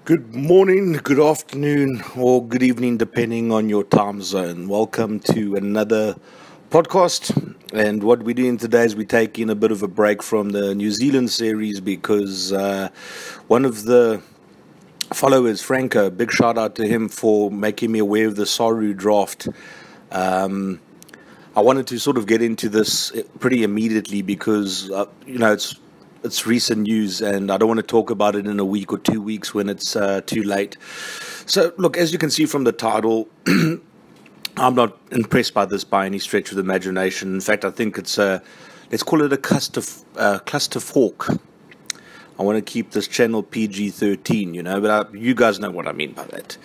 Good morning, good afternoon, or good evening, depending on your time zone. Welcome to another podcast. And what we're doing today is we're taking a bit of a break from the New Zealand series because one of the followers, Franco, big shout out to him for making me aware of the SARU draft. I wanted to sort of get into this pretty immediately because, it's recent news and I don't want to talk about it in a week or 2 weeks when it's too late. So, look, as you can see from the title, I'm not impressed by this by any stretch of the imagination. In fact, I think it's let's call it a cluster fork. I want to keep this channel PG-13, but you guys know what I mean by that.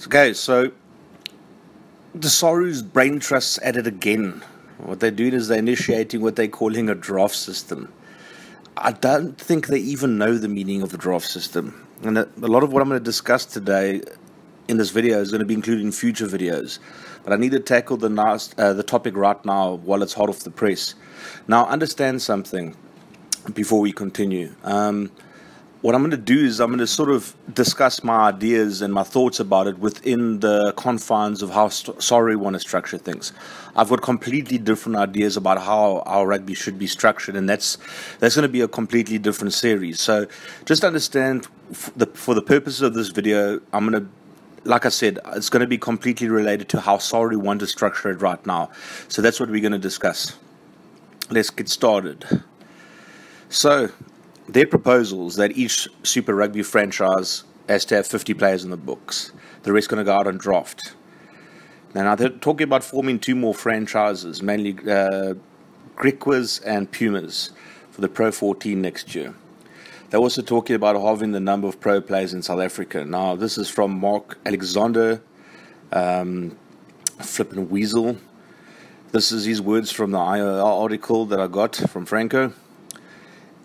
Okay, so the SARU's brain trust's at it again. What they're doing is they're initiating what they're calling a draft system. I don't think they even know the meaning of the draft system. And a lot of what I'm going to discuss today in this video is going to be included in future videos. But I need to tackle the topic right now while it's hot off the press. Now, understand something before we continue. What I'm going to do is I'm going to sort of discuss my ideas and my thoughts about it within the confines of how SARU want to structure things. I've got completely different ideas about how our rugby should be structured, and that's going to be a completely different series. So just understand, for the purposes of this video, I'm going to, like I said, it's going to be completely related to how SARU want to structure it right now. So that's what we're going to discuss. Let's get started. So their proposals that each Super Rugby franchise has to have 50 players in the books. The rest going to go out on draft. Now they're talking about forming two more franchises, mainly Griquas and Pumas, for the Pro 14 next year. They're also talking about halving the number of pro players in South Africa. Now, this is from Mark Alexander, Flippin' Weasel. This is his words from the IOL article that I got from Franco.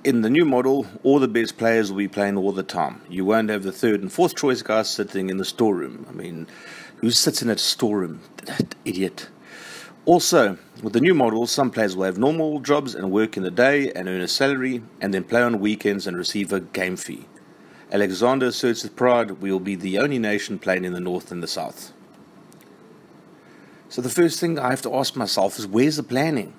In the new model, all the best players will be playing all the time. You won't have the third and fourth choice guys sitting in the storeroom. I mean, who sits in a storeroom? That idiot. Also, with the new model, some players will have normal jobs and work in the day and earn a salary, and then play on weekends and receive a game fee. Alexander asserts with pride, we will be the only nation playing in the north and the south. So the first thing I have to ask myself is, where's the planning?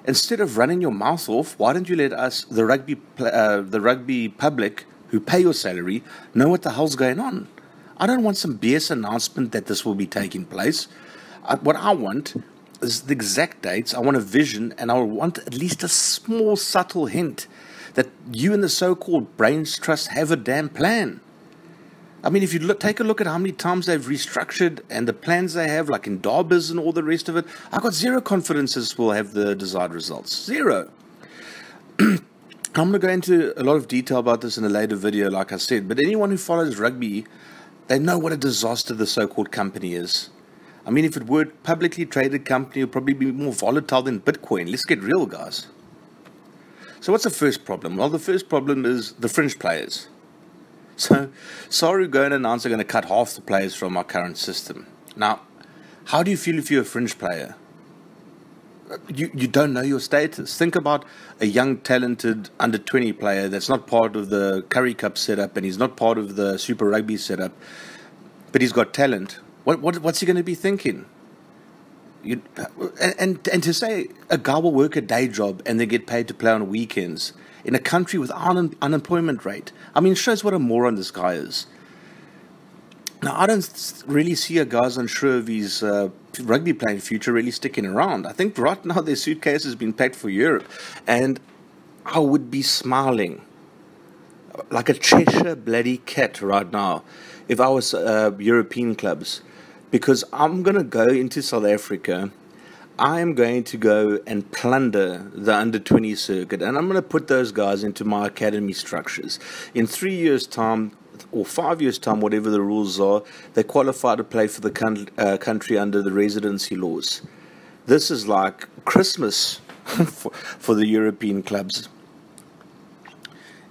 Instead of running your mouth off, why don't you let us, the rugby public who pay your salary, know what the hell's going on? I don't want some BS announcement that this will be taking place. What I want is the exact dates. I want a vision, and I want at least a small, subtle hint that you and the so-called brains trust have a damn plan. I mean, if you take a look at how many times they've restructured and the plans they have, like in Darbers and all the rest of it, I've got zero confidence this will have the desired results. Zero. I'm going to go into a lot of detail about this in a later video, like I said, but anyone who follows rugby, they know what a disaster the so-called company is. I mean, if it were a publicly traded company, it would probably be more volatile than Bitcoin. Let's get real, guys. So what's the first problem? Well, the first problem is the fringe players. So, SARU go and announce they're going to cut half the players from our current system. Now, how do you feel if you're a fringe player? You don't know your status. Think about a young, talented under-20 player that's not part of the Curry Cup setup and he's not part of the Super Rugby setup, but he's got talent. What's he going to be thinking? And to say a guy will work a day job and then get paid to play on weekends in a country with unemployment rate, I mean, shows what a moron this guy is. Now, I don't really see a guy's unsure of his rugby playing future really sticking around. I think right now their suitcase has been packed for Europe, and I would be smiling like a Cheshire bloody cat right now if I was European clubs, because I'm going to go into South Africa. I am going to go and plunder the under-20 circuit, and I'm going to put those guys into my academy structures. In 3 years' time, or 5 years' time, whatever the rules are, they qualify to play for the country under the residency laws. This is like Christmas for the European clubs.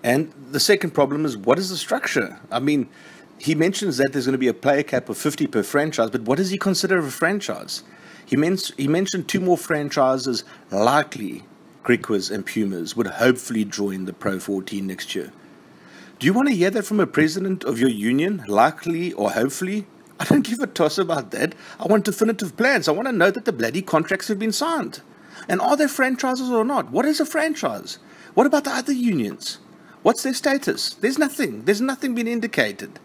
And the second problem is, what is the structure? I mean, he mentions that there's going to be a player cap of 50 per franchise, but what does he consider a franchise? He mentioned two more franchises, likely Griquas and Pumas, would hopefully join the Pro 14 next year. Do you want to hear that from a president of your union, likely or hopefully? I don't give a toss about that. I want definitive plans. I want to know that the bloody contracts have been signed. And are there franchises or not? What is a franchise? What about the other unions? What's their status? There's nothing. There's nothing been indicated.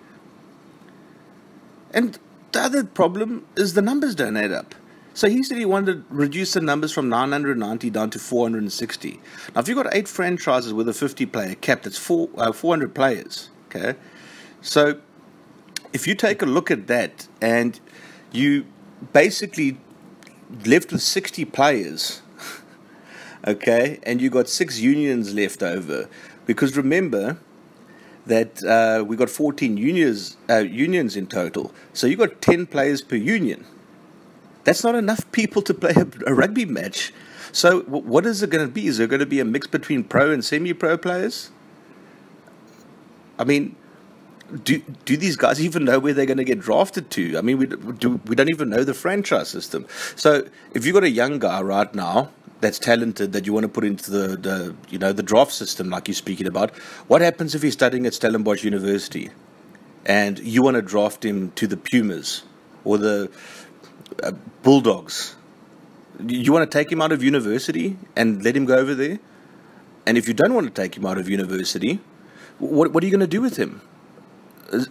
And the other problem is the numbers don't add up. So he said he wanted to reduce the numbers from 990 down to 460. Now, if you've got 8 franchises with a 50-player cap, that's 400 players. Okay, so if you take a look at that and you basically left with 60 players, okay, and you got 6 unions left over, because remember that we got 14 unions in total, so you got 10 players per union. That's not enough people to play a rugby match. So what is it going to be? Is there going to be a mix between pro and semi-pro players? I mean, do these guys even know where they're going to get drafted to? I mean, we don't even know the franchise system. So if you've got a young guy right now that's talented that you want to put into the draft system like you're speaking about, what happens if he's studying at Stellenbosch University and you want to draft him to the Pumas or the Bulldogs? You want to take him out of university and let him go over there? And if you don't want to take him out of university, what are you going to do with him?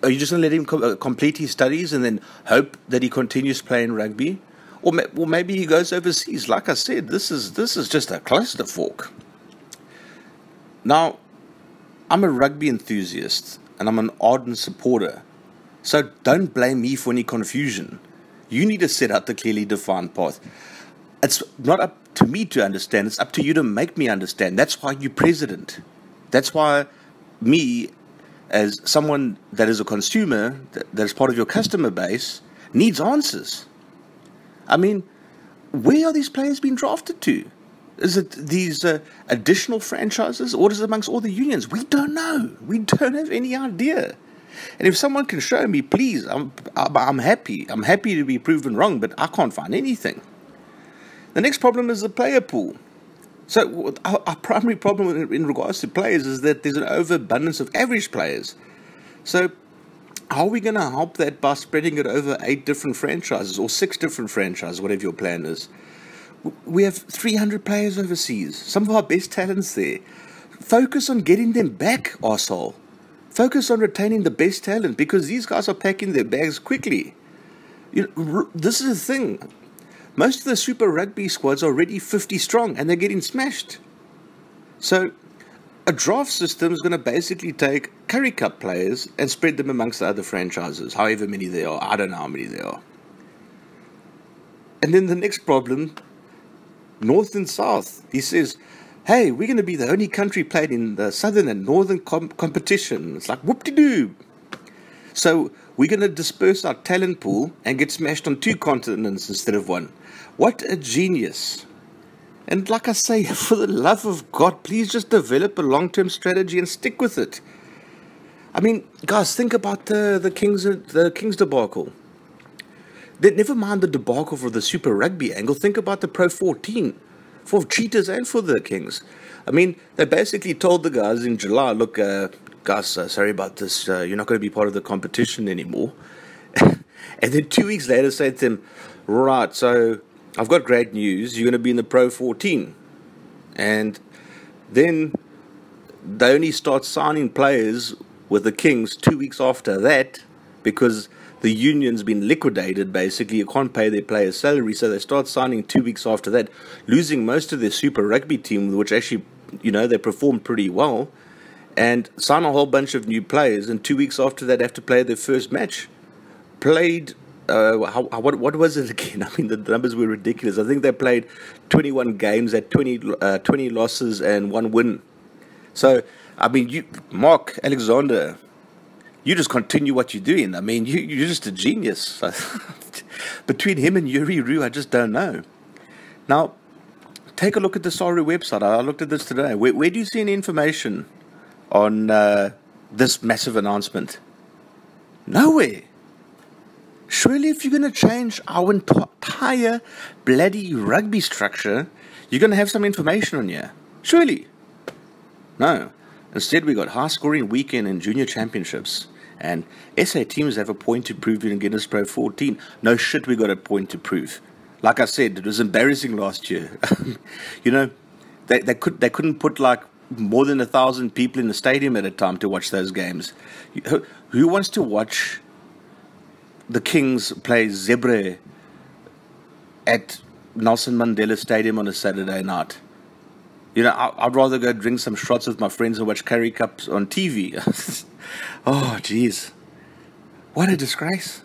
Are you just going to let him complete his studies and then hope that he continues playing rugby? Or maybe he goes overseas. Like I said, this is just a clusterfuck. Now, I'm a rugby enthusiast and I'm an ardent supporter. So don't blame me for any confusion. You need to set out the clearly defined path. It's not up to me to understand. It's up to you to make me understand. That's why you're president. That's why me, as someone that is a consumer, that is part of your customer base, needs answers. I mean, where are these players being drafted to? Is it these additional franchises, or is it amongst all the unions? We don't know. We don't have any idea. And if someone can show me, please, I'm happy. I'm happy to be proven wrong, but I can't find anything. The next problem is the player pool. So our primary problem in regards to players is that there's an overabundance of average players. So how are we going to help that by spreading it over 8 different franchises or 6 different franchises, whatever your plan is? We have 300 players overseas, some of our best talents there. Focus on getting them back, arsehole. Focus on retaining the best talent, because these guys are packing their bags quickly. This is the thing. Most of the Super Rugby squads are already 50 strong and they're getting smashed. So a draft system is going to basically take Curry Cup players and spread them amongst the other franchises, however many there are. I don't know how many there are. And then the next problem, North and South. He says, hey, we're going to be the only country played in the Southern and Northern competition. It's like, whoop-de-doo. So we're going to disperse our talent pool and get smashed on 2 continents instead of 1. What a genius. And like I say, for the love of God, please just develop a long-term strategy and stick with it. I mean, guys, think about the Kings debacle. Never mind the debacle for the Super Rugby angle. Think about the Pro 14 for Cheetahs and for the Kings. I mean, they basically told the guys in July, look, guys, sorry about this. You're not going to be part of the competition anymore. And then 2 weeks later said to them, right, so I've got great news. You're going to be in the Pro 14. And then they only start signing players with the Kings 2 weeks after that, because the union's been liquidated, basically. You can't pay their players' salary, so they start signing 2 weeks after that, losing most of their Super Rugby team, which actually, they performed pretty well, and sign a whole bunch of new players, and 2 weeks after that have to play their first match. Played, what was it again? I mean, the numbers were ridiculous. I think they played 21 games at 20 losses and 1 win. So, I mean, Mark Alexander, you just continue what you're doing. I mean, you're just a genius. Between him and Yuri Rue, I just don't know. Now, take a look at the SARU website. I looked at this today. Where do you see any information on this massive announcement? Nowhere. Surely if you're going to change our entire bloody rugby structure, you're going to have some information on here. Surely. No. Instead, we got high-scoring weekend and junior championships. And SA teams have a point to prove in Guinness Pro 14. No shit, we got a point to prove. Like I said, it was embarrassing last year. You know, they couldn't put like more than 1,000 people in the stadium at a time to watch those games. Who wants to watch the Kings play Zebre at Nelson Mandela Stadium on a Saturday night? You know, I'd rather go drink some shots with my friends and watch Curry Cups on TV. Oh, jeez. What a disgrace.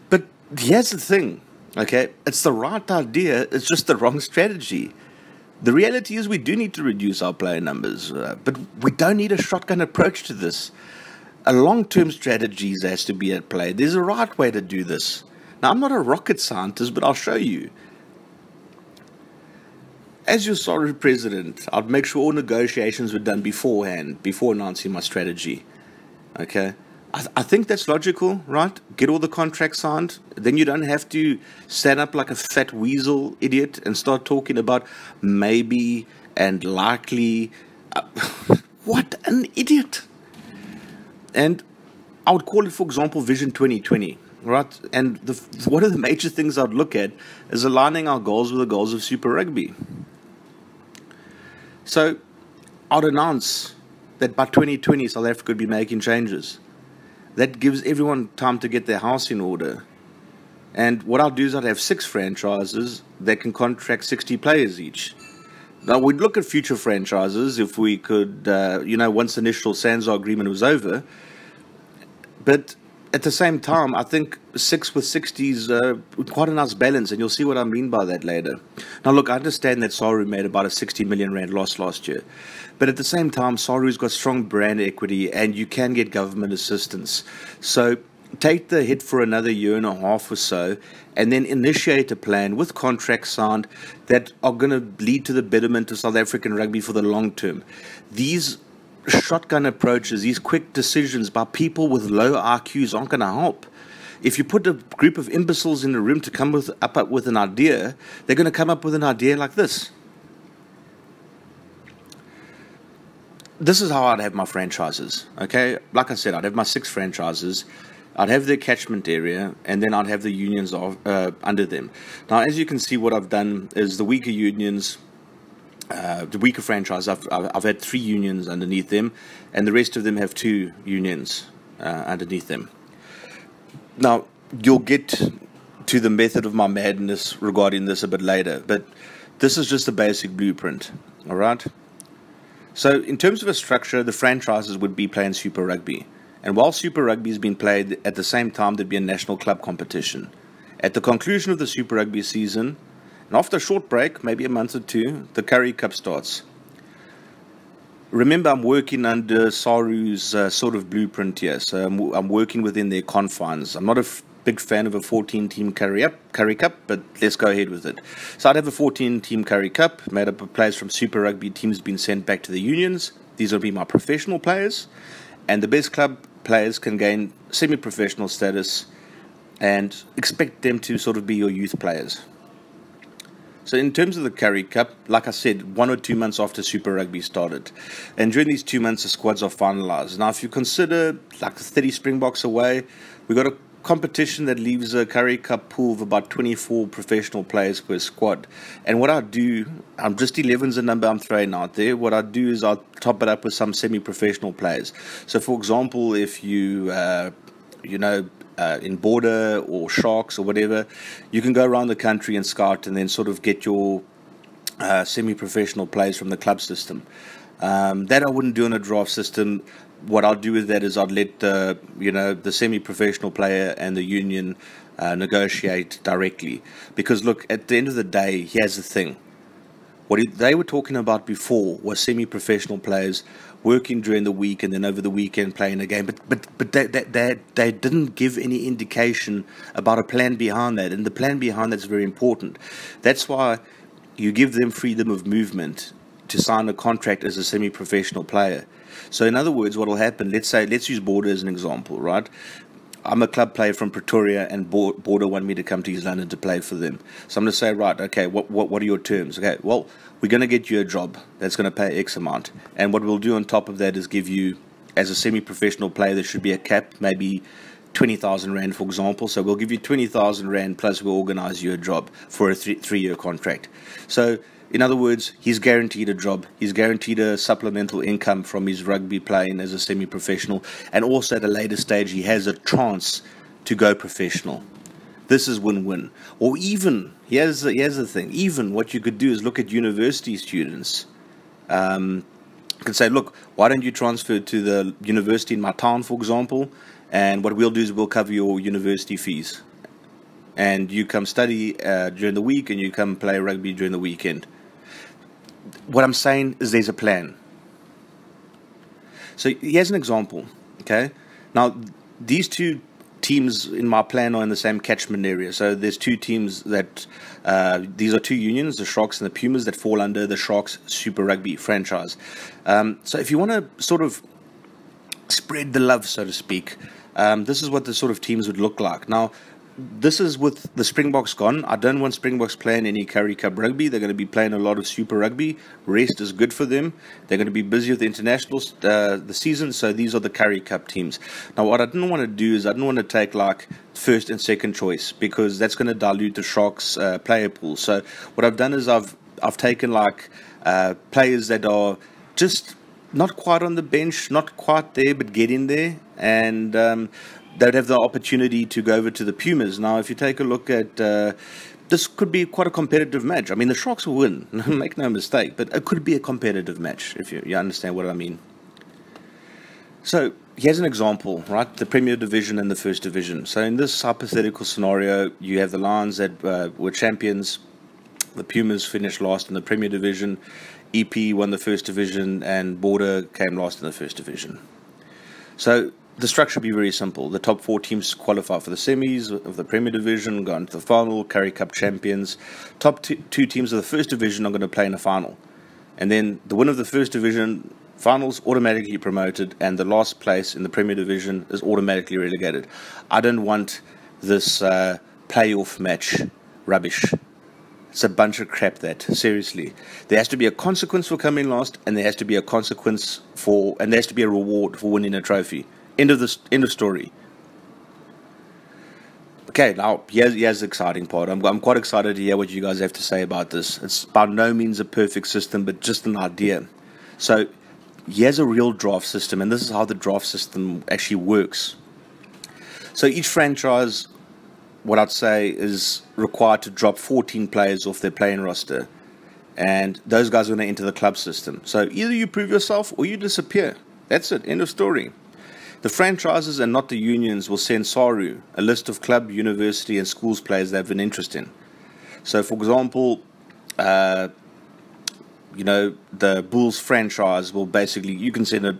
But here's the thing, okay? It's the right idea, it's just the wrong strategy. The reality is we do need to reduce our player numbers, but we don't need a shotgun approach to this. A long-term strategy has to be at play. There's a right way to do this. Now, I'm not a rocket scientist, but I'll show you. As your SARU president, I'd make sure all negotiations were done beforehand, before announcing my strategy. Okay? I think that's logical, right? Get all the contracts signed. Then you don't have to stand up like a fat weasel idiot and start talking about maybe and likely. What an idiot. And I would call it, for example, Vision 2020. Right? And one of the major things I'd look at is aligning our goals with the goals of Super Rugby. So I'd announce that by 2020 South Africa would be making changes. That gives everyone time to get their house in order. And what I'll do is I'd have 6 franchises that can contract 60 players each. Now, we'd look at future franchises if we could, once the initial SANZAR agreement was over. But at the same time, I think 6 with 60 is quite a nice balance, and you'll see what I mean by that later. Now, look, I understand that SARU made about a 60 million rand loss last year. But at the same time, SARU's got strong brand equity, and you can get government assistance. So take the hit for another year and a half or so, and then initiate a plan with contracts signed that are going to lead to the betterment of South African rugby for the long term. These shotgun approaches, these quick decisions by people with low IQs aren't going to help. If you put a group of imbeciles in a room to come up with an idea, they're going to come up with an idea like this. This is how I'd have my franchises, okay? Like I said, I'd have my 6 franchises. I'd have their catchment area, and then I'd have the unions under them. Now, as you can see, what I've done is the weaker unions, the weaker franchise, I've had 3 unions underneath them, and the rest of them have 2 unions underneath them. Now, you'll get to the method of my madness regarding this a bit later, but this is just a basic blueprint, all right? So, in terms of a structure, the franchises would be playing Super Rugby. And while Super Rugby is being played at the same time, there'd be a national club competition. At the conclusion of the Super Rugby season, and after a short break, maybe a month or 2, the Curry Cup starts. Remember, I'm working under SARU's sort of blueprint here, so I'm working within their confines. I'm not a big fan of a 14-team Curry Cup, but let's go ahead with it. So I'd have a 14-team Curry Cup made up of players from Super Rugby teams being sent back to the unions. These will be my professional players, and the best club players can gain semi-professional status and expect them to sort of be your youth players. So in terms of the Curry Cup, like I said, 1 or 2 months after Super Rugby started. And during these 2 months, the squads are finalised. Now, if you consider like 30 Springboks away, we've got a competition that leaves a Curry Cup pool of about 24 professional players per squad. And what I do, just 11's the number I'm throwing out there. What I do is I'll top it up with some semi-professional players. So, for example, if you, in Border or Sharks or whatever, you can go around the country and scout and then sort of get your semi-professional players from the club system. That I wouldn't do in a draft system. What I'll do with that is I'd let the semi-professional player and the union negotiate directly. Because look, at the end of the day, here's the thing. What they were talking about before was semi-professional players working during the week and then over the weekend playing a game. But they didn't give any indication about a plan behind that. And the plan behind that's very important. That's why you give them freedom of movement to sign a contract as a semi-professional player. So in other words, what will happen, let's use Border as an example, right? I'm a club player from Pretoria, and Border want me to come to East London to play for them. So I'm going to say, right, okay, what are your terms? Okay, well, we're going to get you a job that's going to pay X amount. And what we'll do on top of that is give you, as a semi-professional player, there should be a cap, maybe 20,000 Rand, for example. So we'll give you 20,000 Rand plus we'll organize you a job for a three-year contract. So, in other words, he's guaranteed a job. He's guaranteed a supplemental income from his rugby playing as a semi-professional. And also at a later stage, he has a chance to go professional. This is win-win. Or even, here's the thing, even what you could do is look at university students. You could say, look, why don't you transfer to the university in my town, for example, and what we'll do is we'll cover your university fees. And you come study during the week, and you come play rugby during the weekend. What I'm saying is there's a plan. So here's an example, okay? Now, these two teams in my plan are in the same catchment area. So there's two teams that, these are two unions, the Sharks and the Pumas, that fall under the Sharks Super Rugby franchise. So if you want to sort of spread the love, so to speak, this is what the sort of teams would look like. Now, this is with the Springboks gone. I don't want Springboks playing any Currie Cup rugby. They're going to be playing a lot of Super Rugby. Rest is good for them. They're going to be busy with the internationals the season, so these are the Currie Cup teams. Now, what I didn't want to do is I didn't want to take like first and second choice, because that's going to dilute the Sharks player pool. So what I've done is I've taken like players that are just not quite on the bench, not quite there, but getting there, and they'd have the opportunity to go over to the Pumas. Now, if you take a look at, this could be quite a competitive match. I mean, the Sharks will win, make no mistake, but it could be a competitive match, if you understand what I mean. So, here's an example, right? The Premier Division and the First Division. So, in this hypothetical scenario, you have the Lions that were champions, the Pumas finished last in the Premier Division, EP won the First Division, and Border came last in the First Division. So, the structure will be very simple. The top 4 teams qualify for the semis of the Premier Division, go into the final, Currie Cup champions. Top 2 teams of the First Division are going to play in a final. And then the winner of the First Division finals automatically promoted, and the last place in the Premier Division is automatically relegated. I don't want this playoff match rubbish. It's a bunch of crap, that, seriously. There has to be a consequence for coming last, and there has to be a consequence and there has to be a reward for winning a trophy. End of story. Okay, now here's the exciting part. I'm quite excited to hear what you guys have to say about this. It's by no means a perfect system, but just an idea. So here's a real draft system, and this is how the draft system actually works. So each franchise, what I'd say, is required to drop 14 players off their playing roster, and those guys are going to enter the club system. So either you prove yourself or you disappear. That's it. End of story. The franchises and not the unions will send SARU a list of club, university, and schools players they have an interest in. So, for example, the Bulls franchise will basically, you can send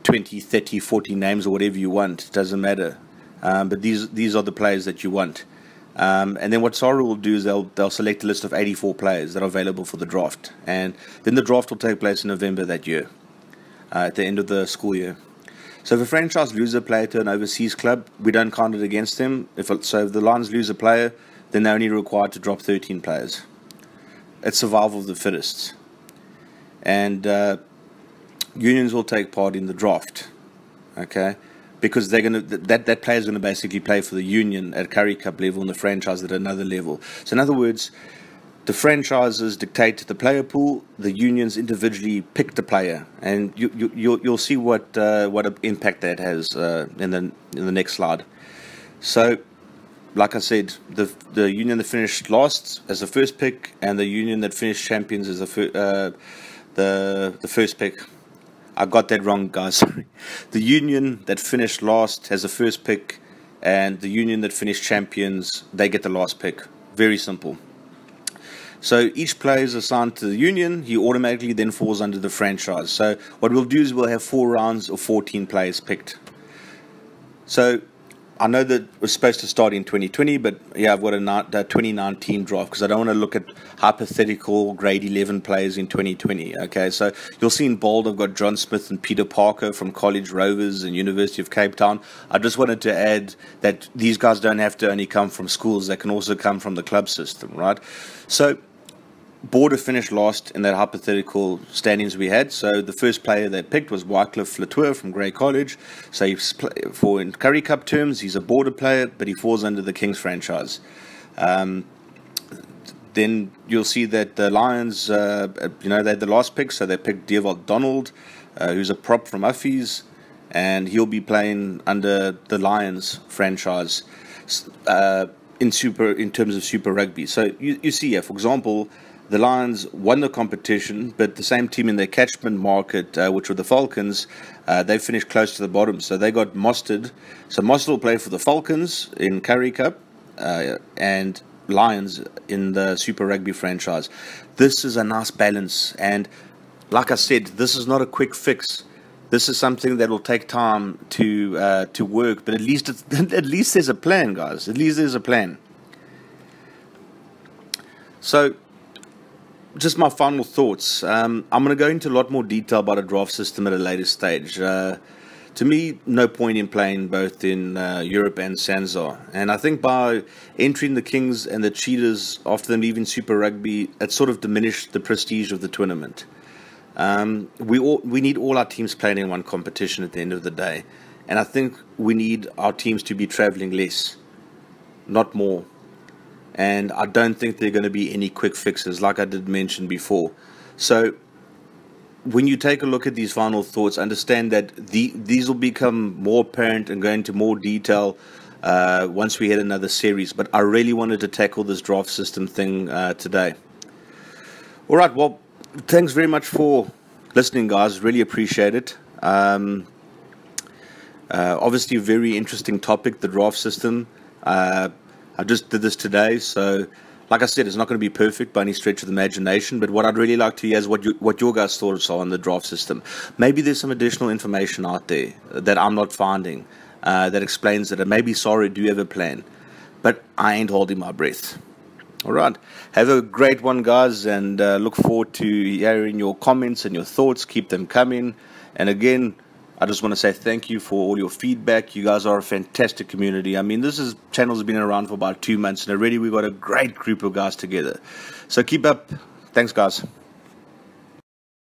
20, 30, 40 names or whatever you want. It doesn't matter. But these are the players that you want. And then what SARU will do is they'll select a list of 84 players that are available for the draft. And then the draft will take place in November that year, at the end of the school year. So if a franchise loses a player to an overseas club, we don't count it against them. So if the Lions lose a player, then they're only required to drop 13 players. It's survival of the fittest. And unions will take part in the draft, okay? Because they're going to that player is going to basically play for the union at Currie Cup level and the franchise at another level. So in other words, the franchises dictate the player pool. The unions individually pick the player, and you'll see what impact that has in the next slide. So, like I said, the union that finished last as the first pick, and the union that finished champions as the first pick. I got that wrong, guys. Sorry. The union that finished last has the first pick, and the union that finished champions, they get the last pick. Very simple. So each player is assigned to the union. He automatically then falls under the franchise. So what we'll do is we'll have 4 rounds of 14 players picked. So I know that it was supposed to start in 2020, but yeah, I've got a 2019 draft because I don't want to look at hypothetical grade 11 players in 2020. Okay, so you'll see in bold I've got John Smith and Peter Parker from College Rovers and University of Cape Town. I just wanted to add that these guys don't have to only come from schools, they can also come from the club system, right? So Border finished last in that hypothetical standings we had. So the first player they picked was Wycliffe Latour from Grey College. So in Currie Cup terms, he's a Border player, but he falls under the Kings franchise. Then you'll see that the Lions, they had the last pick, so they picked Dewald Donald, who's a prop from Uffies, and he'll be playing under the Lions franchise in terms of Super Rugby. So you see here, for example, the Lions won the competition, but the same team in their catchment market, which were the Falcons, they finished close to the bottom. So they got Mostard. So Mostard will play for the Falcons in Currie Cup and Lions in the Super Rugby franchise. This is a nice balance. And like I said, this is not a quick fix. This is something that will take time to work. But at least there's a plan, guys. At least there's a plan. So just my final thoughts. I'm going to go into a lot more detail about a draft system at a later stage. To me, no point in playing both in Europe and Sanzar. And I think by entering the Kings and the Cheetahs after them leaving Super Rugby, it sort of diminished the prestige of the tournament. We need all our teams playing in one competition at the end of the day. And I think we need our teams to be traveling less, not more. And I don't think there are going to be any quick fixes, like I did mention before. So when you take a look at these final thoughts, understand that these will become more apparent and go into more detail once we hit another series. But I really wanted to tackle this draft system thing today. All right, well, thanks very much for listening, guys. Really appreciate it. Obviously, a very interesting topic, the draft system. I just did this today, so like I said, it's not going to be perfect by any stretch of the imagination, but what I'd really like to hear is what your guys' thoughts are on the draft system. Maybe there's some additional information out there that I'm not finding that explains it, and maybe SARU do have a plan, but I ain't holding my breath. All right, have a great one, guys, and look forward to hearing your comments and your thoughts. Keep them coming, and again, I just want to say thank you for all your feedback. You guys are a fantastic community. I mean, this channel's been around for about 2 months, and already we've got a great group of guys together. So keep up. Thanks, guys.